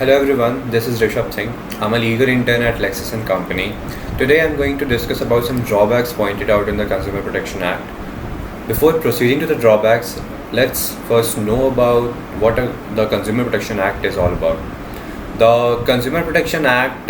Hello everyone, this is Rishabh Singh. I'm a legal intern at Lexis & Company. Today I'm going to discuss about some drawbacks pointed out in the Consumer Protection Act. Before proceeding to the drawbacks, let's first know about what the Consumer Protection Act is all about. The Consumer Protection Act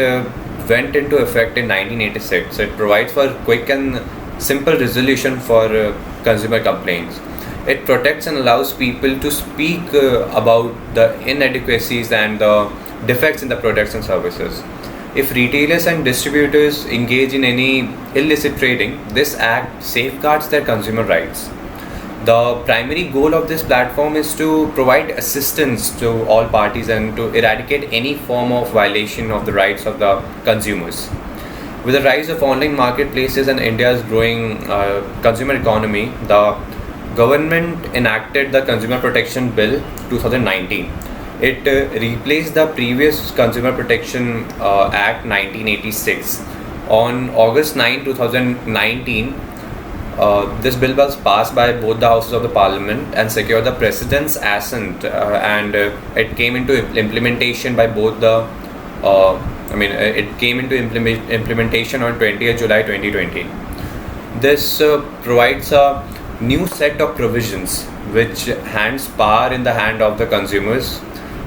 went into effect in 1986. It provides for quick and simple resolution for consumer complaints. It protects and allows people to speak about the inadequacies and the defects in the products and services. If retailers and distributors engage in any illicit trading, this act safeguards their consumer rights. The primary goal of this platform is to provide assistance to all parties and to eradicate any form of violation of the rights of the consumers. With the rise of online marketplaces and India's growing consumer economy, the government enacted the Consumer Protection Bill 2019. It replaced the previous Consumer Protection Act 1986. On August 9, 2019, this bill was passed by both the houses of the parliament and secured the president's assent, and it came into implementation by both the it came into implementation on 20th July 2020. This provides a new set of provisions which hands power in the hand of the consumers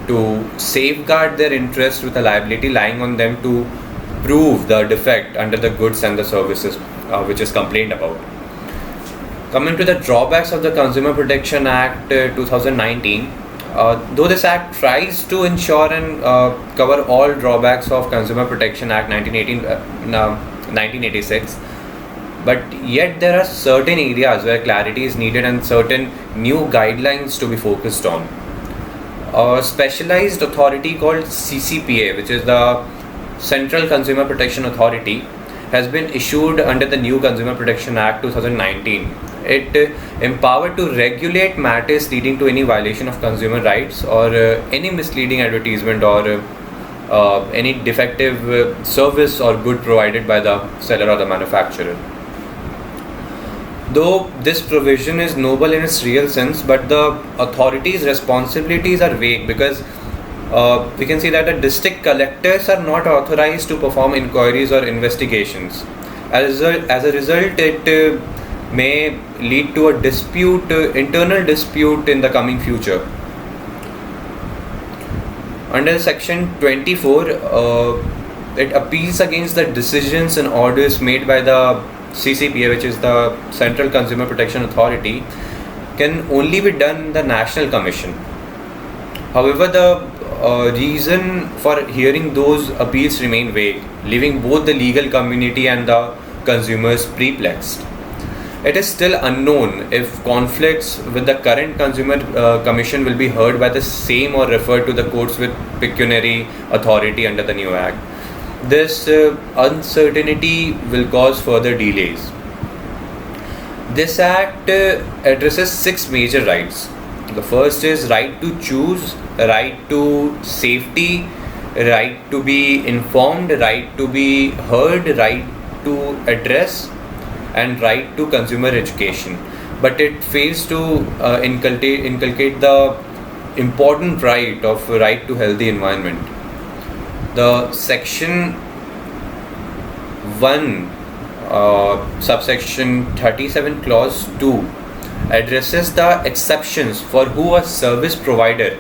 to safeguard their interests with a liability lying on them to prove the defect under the goods and the services which is complained about. Coming to the drawbacks of the Consumer Protection Act 2019, though this act tries to ensure and cover all drawbacks of Consumer Protection Act 1986, but yet there are certain areas where clarity is needed and certain new guidelines to be focused on. A specialized authority called CCPA, which is the Central Consumer Protection Authority, has been issued under the new Consumer Protection Act 2019. It empowered to regulate matters leading to any violation of consumer rights or any misleading advertisement or any defective service or good provided by the seller or the manufacturer. Though this provision is noble in its real sense, but the authority's responsibilities are vague because we can see that the district collectors are not authorized to perform inquiries or investigations. As a result, it may lead to a dispute, internal dispute in the coming future. Under Section 24, it appeals against the decisions and orders made by the CCPA, which is the Central Consumer Protection Authority, can only be done in the National Commission. However, the reason for hearing those appeals remain vague, leaving both the legal community and the consumers perplexed. It is still unknown if conflicts with the current Consumer Commission will be heard by the same or referred to the courts with pecuniary authority under the new Act. This uncertainty will cause further delays. This Act addresses 6 major rights. The first is right to choose, right to safety, right to be informed, right to be heard, right to address, and right to consumer education. But it fails to inculcate the important right to healthy environment. The Section 1, subsection 37, clause 2 addresses the exceptions for who a service provider,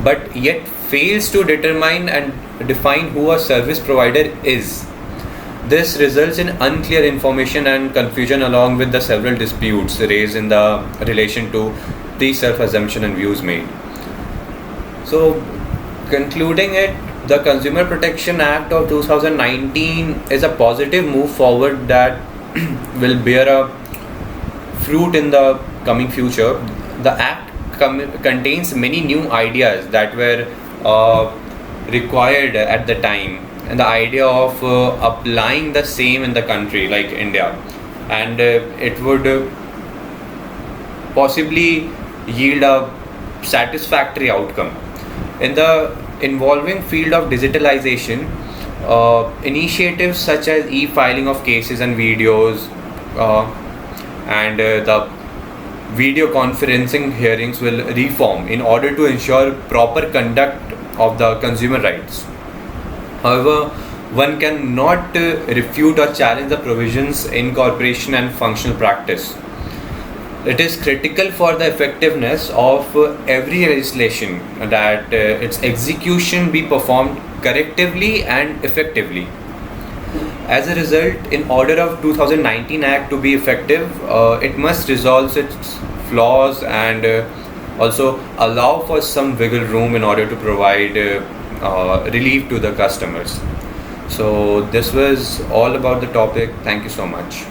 but yet fails to determine and define who a service provider is. This results in unclear information and confusion along with the several disputes raised in the relation to the self-assumption and views made. So, concluding it, the Consumer Protection Act of 2019 is a positive move forward that will bear a fruit in the coming future. The Act contains many new ideas that were required at the time, and the idea of applying the same in the country like India, and it would possibly yield a satisfactory outcome. In the involving field of digitalization, initiatives such as e-filing of cases and videos and the video conferencing hearings will reform in order to ensure proper conduct of the consumer rights. However, one cannot refute or challenge the provisions in corporation and functional practice. It is critical for the effectiveness of every legislation that its execution be performed correctively and effectively. As a result, in order of 2019 Act to be effective, it must resolve its flaws and also allow for some wiggle room in order to provide relief to the customers. So this was all about the topic. Thank you so much.